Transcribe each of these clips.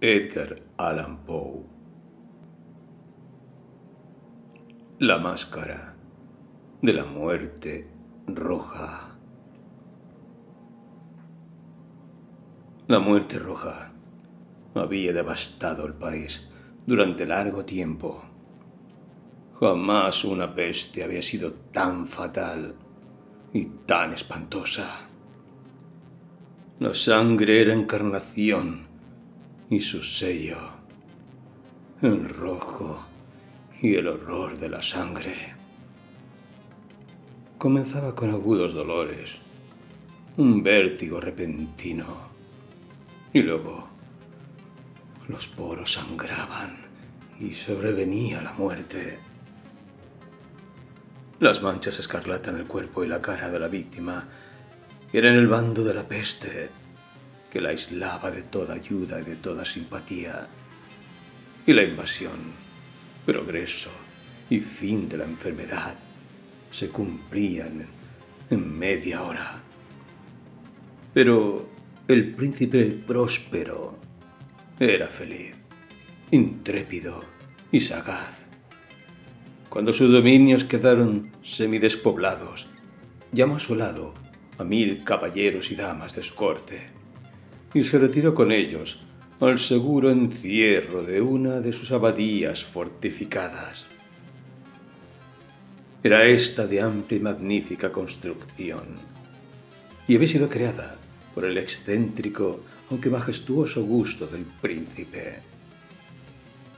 Edgar Allan Poe. La máscara de la muerte roja. La muerte roja había devastado el país durante largo tiempo. Jamás una peste había sido tan fatal y tan espantosa. La sangre era encarnación y su sello, el rojo y el horror de la sangre. Comenzaba con agudos dolores, un vértigo repentino, y luego los poros sangraban y sobrevenía la muerte. Las manchas escarlata en el cuerpo y la cara de la víctima eran el bando de la peste que la aislaba de toda ayuda y de toda simpatía. Y la invasión, progreso y fin de la enfermedad se cumplían en media hora. Pero el príncipe próspero era feliz, intrépido y sagaz. Cuando sus dominios quedaron semidespoblados, llamó a su lado a 1000 caballeros y damas de su corte y se retiró con ellos al seguro encierro de una de sus abadías fortificadas. Era esta de amplia y magnífica construcción, y había sido creada por el excéntrico aunque majestuoso gusto del príncipe.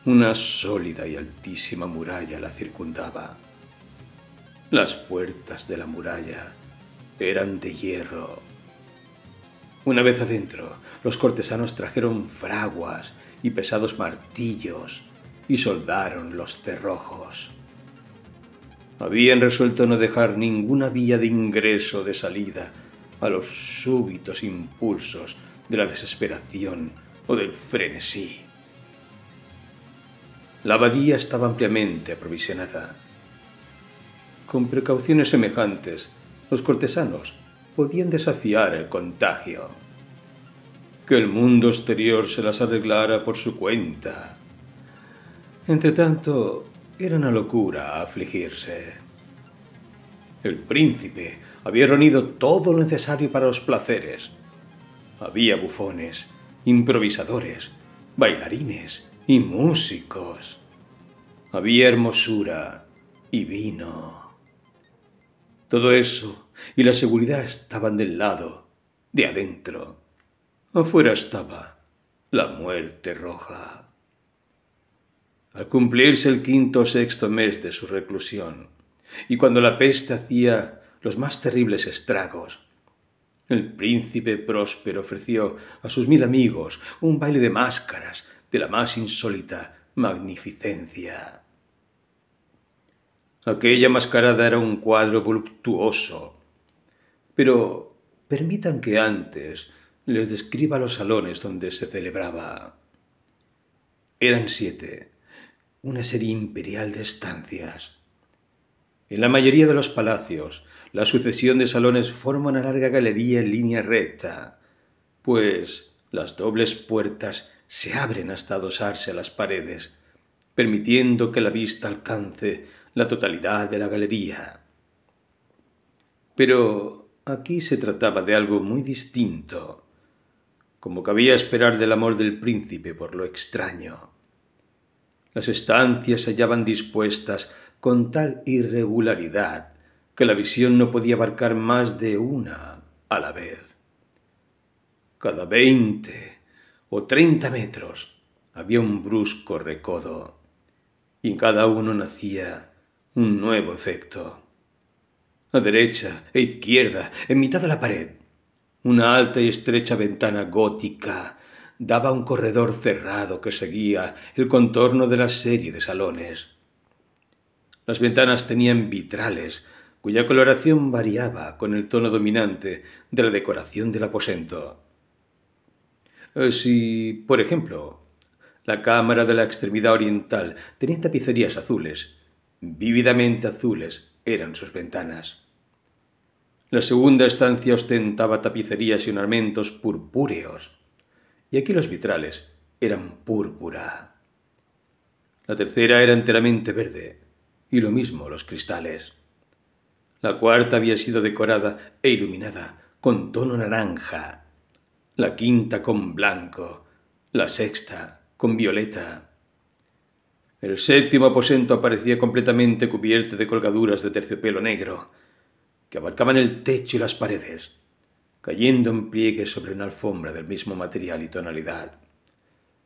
Una sólida y altísima muralla la circundaba. Las puertas de la muralla eran de hierro. Una vez adentro, los cortesanos trajeron fraguas y pesados martillos y soldaron los cerrojos. Habían resuelto no dejar ninguna vía de ingreso o de salida a los súbitos impulsos de la desesperación o del frenesí. La abadía estaba ampliamente aprovisionada. Con precauciones semejantes, los cortesanos podían desafiar el contagio. Que el mundo exterior se las arreglara por su cuenta. Entretanto, era una locura afligirse. El príncipe había reunido todo lo necesario para los placeres. Había bufones, improvisadores, bailarines y músicos. Había hermosura y vino. Todo eso y la seguridad estaban del lado de adentro. Afuera estaba la muerte roja. Al cumplirse el 5º o 6º mes de su reclusión, y cuando la peste hacía los más terribles estragos, el príncipe próspero ofreció a sus 1000 amigos un baile de máscaras de la más insólita magnificencia. Aquella mascarada era un cuadro voluptuoso, pero permitan que antes les describa los salones donde se celebraba. Eran 7, una serie imperial de estancias. En la mayoría de los palacios, la sucesión de salones forma una larga galería en línea recta, pues las dobles puertas se abren hasta adosarse a las paredes, permitiendo que la vista alcance la totalidad de la galería. Pero aquí se trataba de algo muy distinto, como cabía esperar del amor del príncipe por lo extraño. Las estancias se hallaban dispuestas con tal irregularidad que la visión no podía abarcar más de una a la vez. Cada 20 o 30 metros había un brusco recodo, y en cada uno nacía un nuevo efecto. A derecha e izquierda, en mitad de la pared, una alta y estrecha ventana gótica daba a un corredor cerrado que seguía el contorno de la serie de salones. Las ventanas tenían vitrales, cuya coloración variaba con el tono dominante de la decoración del aposento. Si, por ejemplo, la cámara de la extremidad oriental tenía tapicerías azules, vívidamente azules eran sus ventanas. La segunda estancia ostentaba tapicerías y ornamentos purpúreos, y aquí los vitrales eran púrpura. La tercera era enteramente verde, y lo mismo los cristales. La cuarta había sido decorada e iluminada con tono naranja, la quinta con blanco, la sexta con violeta. El séptimo aposento aparecía completamente cubierto de colgaduras de terciopelo negro, que abarcaban el techo y las paredes, cayendo en pliegues sobre una alfombra del mismo material y tonalidad.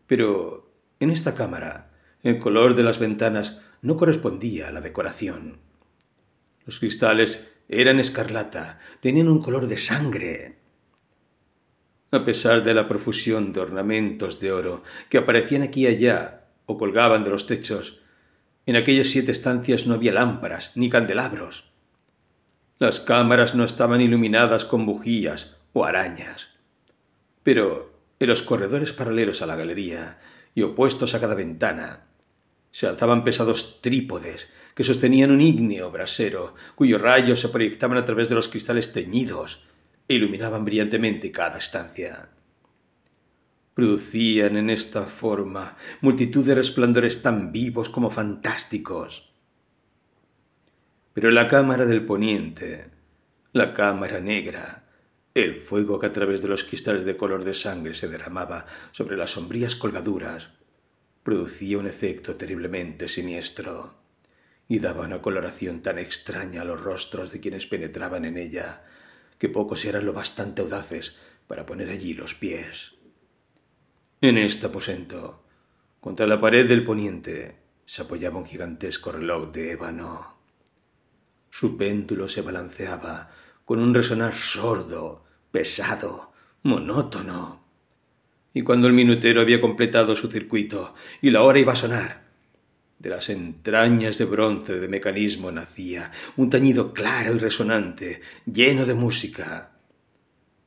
Pero en esta cámara el color de las ventanas no correspondía a la decoración. Los cristales eran escarlata, tenían un color de sangre. A pesar de la profusión de ornamentos de oro que aparecían aquí y allá o colgaban de los techos, en aquellas 7 estancias no había lámparas ni candelabros. Las cámaras no estaban iluminadas con bujías o arañas, pero en los corredores paralelos a la galería y opuestos a cada ventana se alzaban pesados trípodes que sostenían un ígneo brasero cuyos rayos se proyectaban a través de los cristales teñidos e iluminaban brillantemente cada estancia. Producían en esta forma multitud de resplandores tan vivos como fantásticos. Pero en la cámara del poniente, la cámara negra, el fuego que a través de los cristales de color de sangre se derramaba sobre las sombrías colgaduras producía un efecto terriblemente siniestro y daba una coloración tan extraña a los rostros de quienes penetraban en ella que pocos eran lo bastante audaces para poner allí los pies. En este aposento, contra la pared del poniente, se apoyaba un gigantesco reloj de ébano. Su péndulo se balanceaba con un resonar sordo, pesado, monótono. Y cuando el minutero había completado su circuito y la hora iba a sonar, de las entrañas de bronce de mecanismo nacía un tañido claro y resonante, lleno de música.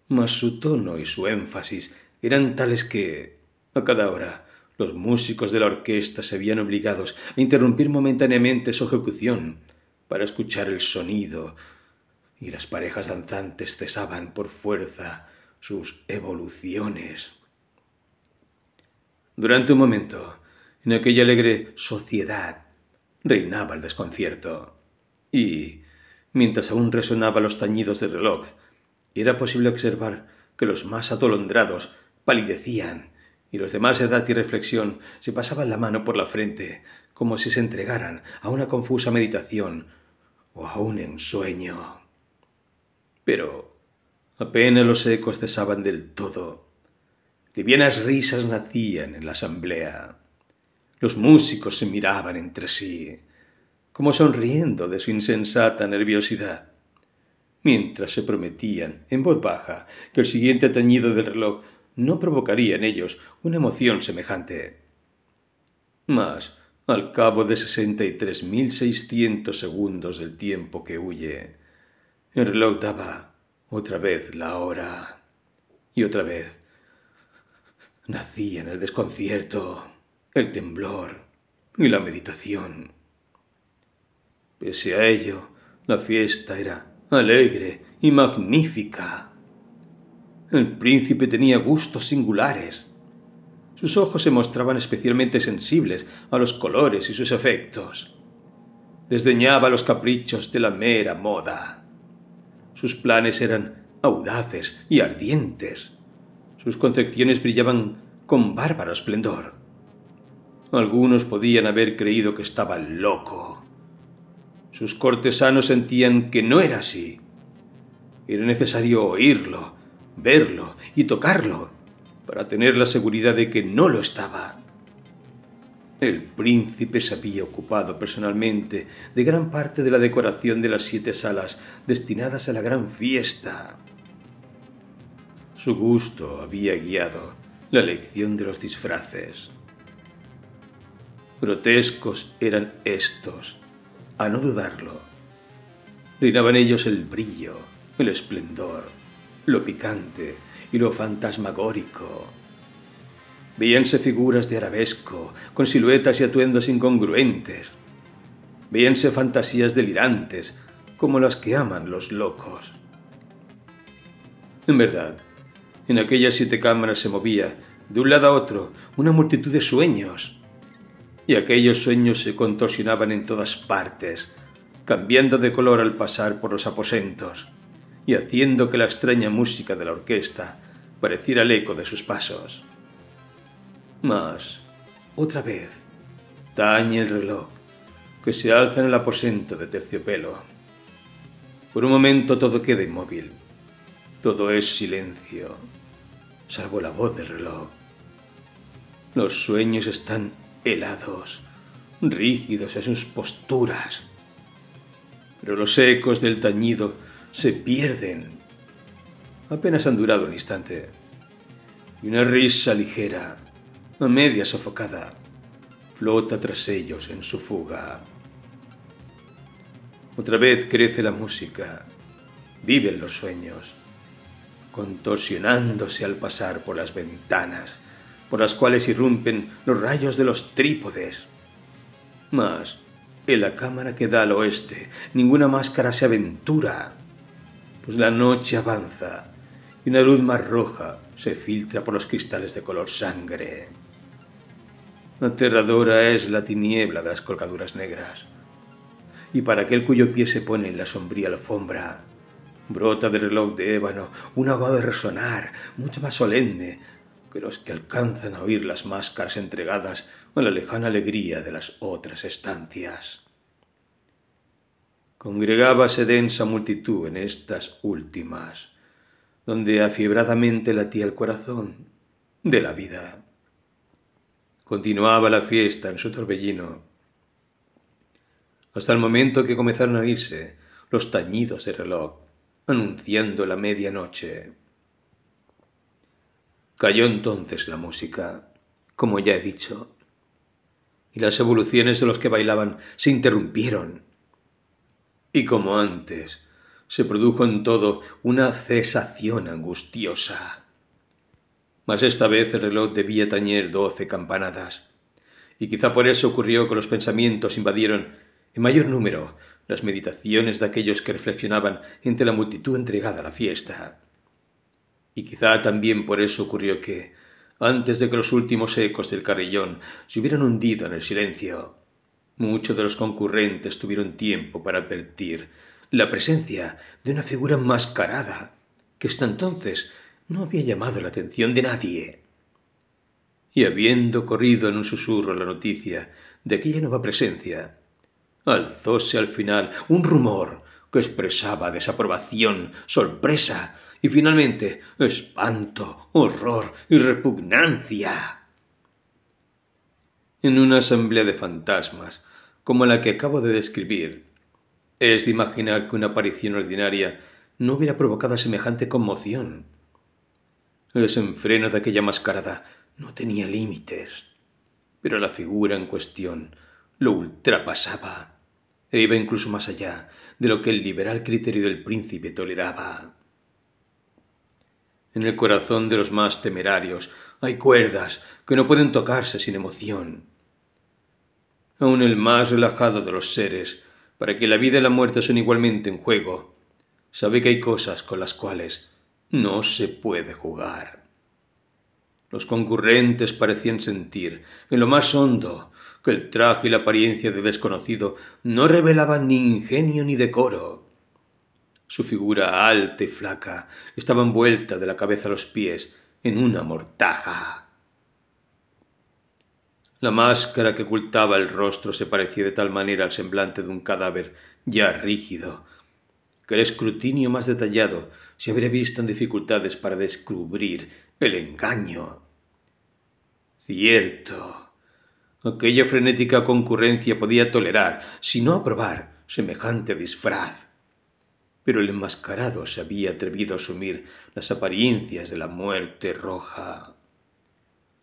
Mas su tono y su énfasis eran tales que, a cada hora, los músicos de la orquesta se veían obligados a interrumpir momentáneamente su ejecución para escuchar el sonido, y las parejas danzantes cesaban por fuerza sus evoluciones. Durante un momento, en aquella alegre sociedad, reinaba el desconcierto, y, mientras aún resonaban los tañidos del reloj, era posible observar que los más atolondrados palidecían y los de más edad y reflexión se pasaban la mano por la frente como si se entregaran a una confusa meditación o a un ensueño. Pero apenas los ecos cesaban del todo, livianas risas nacían en la asamblea. Los músicos se miraban entre sí, como sonriendo de su insensata nerviosidad, mientras se prometían en voz baja que el siguiente tañido del reloj no provocaría en ellos una emoción semejante. Mas, al cabo de 63.600 segundos del tiempo que huye, el reloj daba otra vez la hora, y otra vez nacían el desconcierto, el temblor y la meditación. Pese a ello, la fiesta era alegre y magnífica. El príncipe tenía gustos singulares. Sus ojos se mostraban especialmente sensibles a los colores y sus efectos. Desdeñaba los caprichos de la mera moda. Sus planes eran audaces y ardientes. Sus concepciones brillaban con bárbaro esplendor. Algunos podían haber creído que estaba loco. Sus cortesanos sentían que no era así. Era necesario oírlo, verlo y tocarlo para tener la seguridad de que no lo estaba. El príncipe se había ocupado personalmente de gran parte de la decoración de las 7 salas destinadas a la gran fiesta. Su gusto había guiado la elección de los disfraces. Grotescos eran estos, a no dudarlo. Reinaba en ellos el brillo, el esplendor, lo picante y lo fantasmagórico. Veíanse figuras de arabesco, con siluetas y atuendos incongruentes. Veíanse fantasías delirantes, como las que aman los locos. En verdad, en aquellas 7 cámaras se movía De un lado a otro, una multitud de sueños. Y aquellos sueños se contorsionaban en todas partes, cambiando de color al pasar por los aposentos, y haciendo que la extraña música de la orquesta pareciera el eco de sus pasos. Mas, otra vez, tañe el reloj, que se alza en el aposento de terciopelo. Por un momento todo queda inmóvil. Todo es silencio, salvo la voz del reloj. Los sueños están helados, rígidos en sus posturas. Pero los ecos del tañido se pierden. Apenas han durado un instante. Y una risa ligera, a media sofocada, flota tras ellos en su fuga. Otra vez crece la música, viven los sueños, contorsionándose al pasar por las ventanas, por las cuales irrumpen los rayos de los trípodes. Mas, en la cámara que da al oeste, ninguna máscara se aventura, pues la noche avanza y una luz más roja se filtra por los cristales de color sangre. Aterradora es la tiniebla de las colgaduras negras, y para aquel cuyo pie se pone en la sombría alfombra, brota del reloj de ébano un ahogado de resonar mucho más solemne que los que alcanzan a oír las máscaras entregadas a la lejana alegría de las otras estancias. Congregábase densa multitud en estas últimas, donde afiebradamente latía el corazón de la vida. Continuaba la fiesta en su torbellino, hasta el momento que comenzaron a oírse los tañidos del reloj, anunciando la medianoche. Cayó entonces la música, como ya he dicho, y las evoluciones de los que bailaban se interrumpieron. Y como antes, se produjo en todo una cesación angustiosa. Mas esta vez el reloj debía tañer 12 campanadas, y quizá por eso ocurrió que los pensamientos invadieron en mayor número las meditaciones de aquellos que reflexionaban entre la multitud entregada a la fiesta. Y quizá también por eso ocurrió que, antes de que los últimos ecos del carrillón se hubieran hundido en el silencio, muchos de los concurrentes tuvieron tiempo para advertir la presencia de una figura enmascarada que hasta entonces no había llamado la atención de nadie. Y habiendo corrido en un susurro la noticia de aquella nueva presencia, alzóse al final un rumor que expresaba desaprobación, sorpresa y finalmente espanto, horror y repugnancia. En una asamblea de fantasmas, como la que acabo de describir, es de imaginar que una aparición ordinaria no hubiera provocado semejante conmoción. El desenfreno de aquella mascarada no tenía límites, pero la figura en cuestión lo ultrapasaba e iba incluso más allá de lo que el liberal criterio del príncipe toleraba. En el corazón de los más temerarios hay cuerdas que no pueden tocarse sin emoción. Aun el más relajado de los seres, para que la vida y la muerte son igualmente en juego, sabe que hay cosas con las cuales no se puede jugar. Los concurrentes parecían sentir, en lo más hondo, que el traje y la apariencia de desconocido no revelaban ni ingenio ni decoro. Su figura alta y flaca estaba envuelta de la cabeza a los pies en una mortaja. La máscara que ocultaba el rostro se parecía de tal manera al semblante de un cadáver ya rígido, que el escrutinio más detallado se habría visto en dificultades para descubrir el engaño. Cierto, aquella frenética concurrencia podía tolerar, si no aprobar, semejante disfraz. Pero el enmascarado se había atrevido a asumir las apariencias de la muerte roja.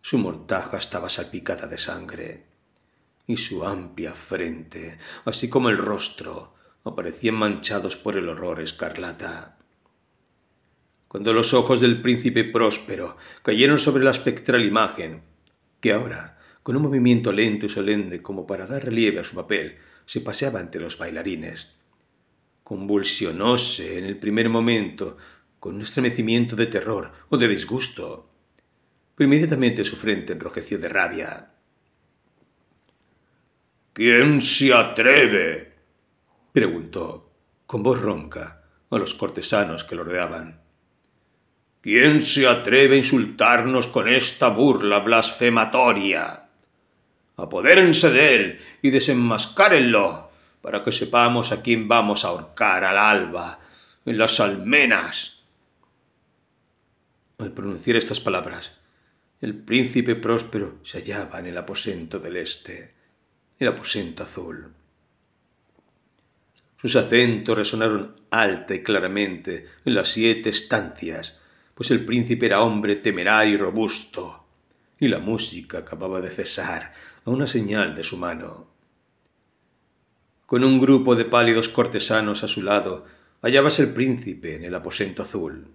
Su mortaja estaba salpicada de sangre, y su amplia frente, así como el rostro, aparecían manchados por el horror escarlata. Cuando los ojos del príncipe Próspero cayeron sobre la espectral imagen, que ahora, con un movimiento lento y solemne como para dar relieve a su papel, se paseaba entre los bailarines, convulsionóse en el primer momento con un estremecimiento de terror o de disgusto, pero inmediatamente su frente enrojeció de rabia. —¿Quién se atreve? —preguntó, con voz ronca, a los cortesanos que lo rodeaban. —¿Quién se atreve a insultarnos con esta burla blasfematoria? Apodérense de él y desenmascárenlo, para que sepamos a quién vamos a ahorcar al alba, en las almenas. Al pronunciar estas palabras, el príncipe Próspero se hallaba en el aposento del este, el aposento azul. Sus acentos resonaron alta y claramente en las 7 estancias, pues el príncipe era hombre temerario y robusto, y la música acababa de cesar a una señal de su mano. Con un grupo de pálidos cortesanos a su lado, hallábase el príncipe en el aposento azul.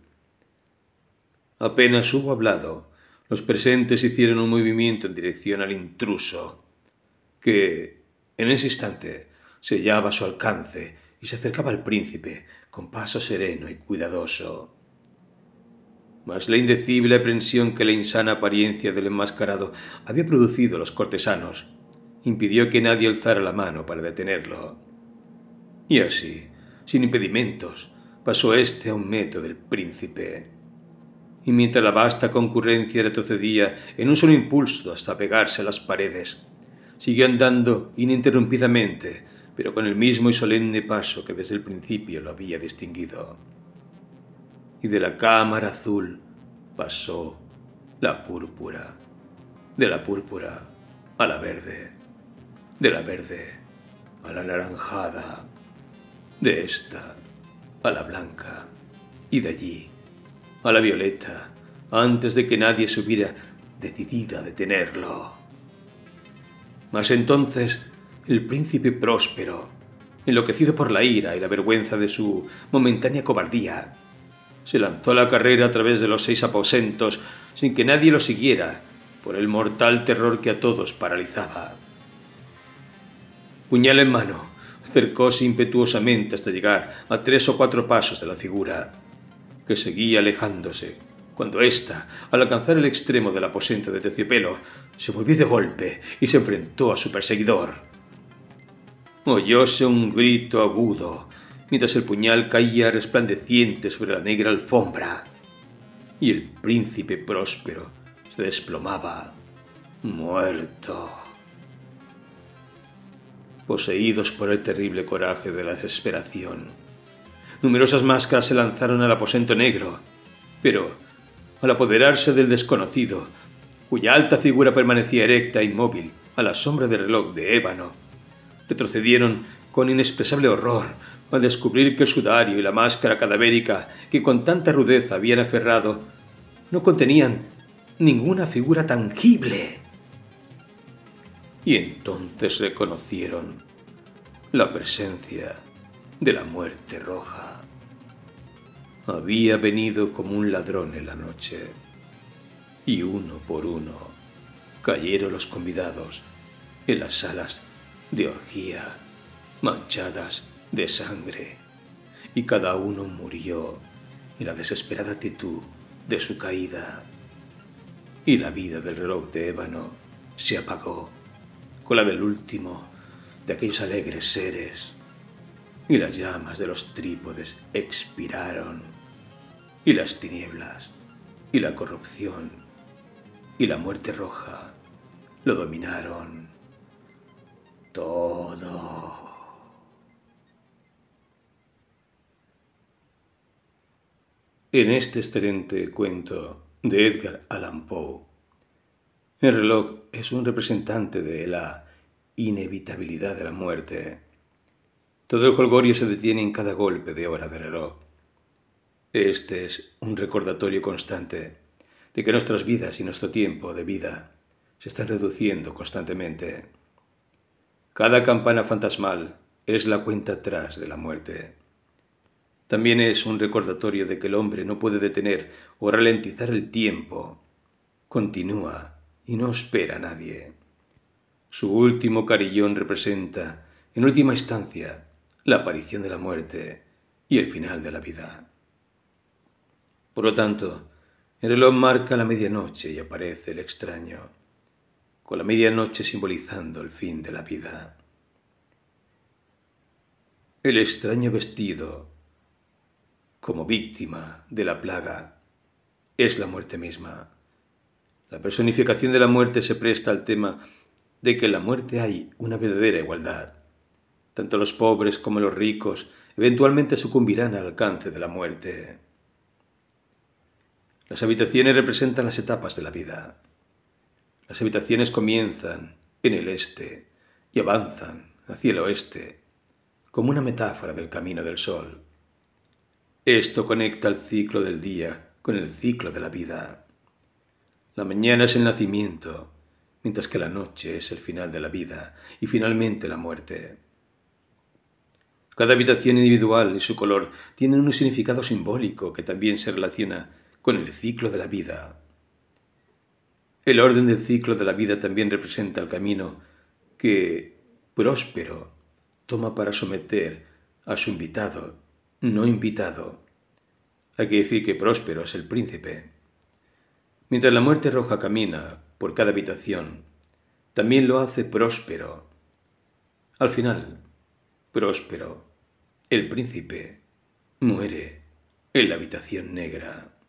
Apenas hubo hablado, los presentes hicieron un movimiento en dirección al intruso, que, en ese instante, se hallaba a su alcance y se acercaba al príncipe con paso sereno y cuidadoso. Mas la indecible aprensión que la insana apariencia del enmascarado había producido a los cortesanos impidió que nadie alzara la mano para detenerlo. Y así, sin impedimentos, pasó éste a un metro del príncipe. Y mientras la vasta concurrencia retrocedía en un solo impulso hasta pegarse a las paredes, siguió andando ininterrumpidamente, pero con el mismo y solemne paso que desde el principio lo había distinguido. Y de la cámara azul pasó la púrpura, de la púrpura a la verde, de la verde a la anaranjada, de esta a la blanca, y de allí a la violeta, antes de que nadie se hubiera decidido a detenerlo. Mas entonces el príncipe Próspero, enloquecido por la ira y la vergüenza de su momentánea cobardía, se lanzó a la carrera a través de los 6 aposentos sin que nadie lo siguiera, por el mortal terror que a todos paralizaba. Puñal en mano, acercóse impetuosamente hasta llegar a 3 o 4 pasos de la figura, que seguía alejándose, cuando ésta, al alcanzar el extremo del aposento de Terciopelo, se volvió de golpe y se enfrentó a su perseguidor. Oyóse un grito agudo, mientras el puñal caía resplandeciente sobre la negra alfombra, y el príncipe Próspero se desplomaba, muerto. Poseídos por el terrible coraje de la desesperación, numerosas máscaras se lanzaron al aposento negro, pero, al apoderarse del desconocido, cuya alta figura permanecía erecta e inmóvil a la sombra del reloj de ébano, retrocedieron con inexpresable horror al descubrir que el sudario y la máscara cadavérica que con tanta rudeza habían aferrado no contenían ninguna figura tangible. Y entonces reconocieron la presencia de la muerte roja. Había venido como un ladrón en la noche, y uno por uno cayeron los convidados en las salas de orgía manchadas de sangre, y cada uno murió en la desesperada actitud de su caída, y la vida del reloj de ébano se apagó con la del último de aquellos alegres seres, y las llamas de los trípodes expiraron, y las tinieblas, y la corrupción, y la muerte roja lo dominaron todo. En este excelente cuento de Edgar Allan Poe, el reloj es un representante de la inevitabilidad de la muerte. Todo el jolgorio se detiene en cada golpe de hora del reloj. Este es un recordatorio constante de que nuestras vidas y nuestro tiempo de vida se están reduciendo constantemente. Cada campana fantasmal es la cuenta atrás de la muerte. También es un recordatorio de que el hombre no puede detener o ralentizar el tiempo. Continúa y no espera a nadie. Su último carillón representa, en última instancia, la aparición de la muerte y el final de la vida. Por lo tanto, El reloj marca la medianoche y aparece el extraño, con la medianoche simbolizando el fin de la vida. El extraño vestido, como víctima de la plaga, es la muerte misma. La personificación de la muerte se presta al tema de que en la muerte hay una verdadera igualdad. Tanto los pobres como los ricos eventualmente sucumbirán al alcance de la muerte. Las habitaciones representan las etapas de la vida. Las habitaciones comienzan en el este y avanzan hacia el oeste, como una metáfora del camino del sol. Esto conecta el ciclo del día con el ciclo de la vida. La mañana es el nacimiento, mientras que la noche es el final de la vida y finalmente la muerte. Cada habitación individual y su color tienen un significado simbólico que también se relaciona con el ciclo de la vida. El orden del ciclo de la vida también representa el camino que Próspero toma para someter a su invitado, no invitado. Hay que decir que Próspero es el príncipe. Mientras la muerte roja camina por cada habitación, también lo hace Próspero. Al final, Próspero, el príncipe, muere en la habitación negra.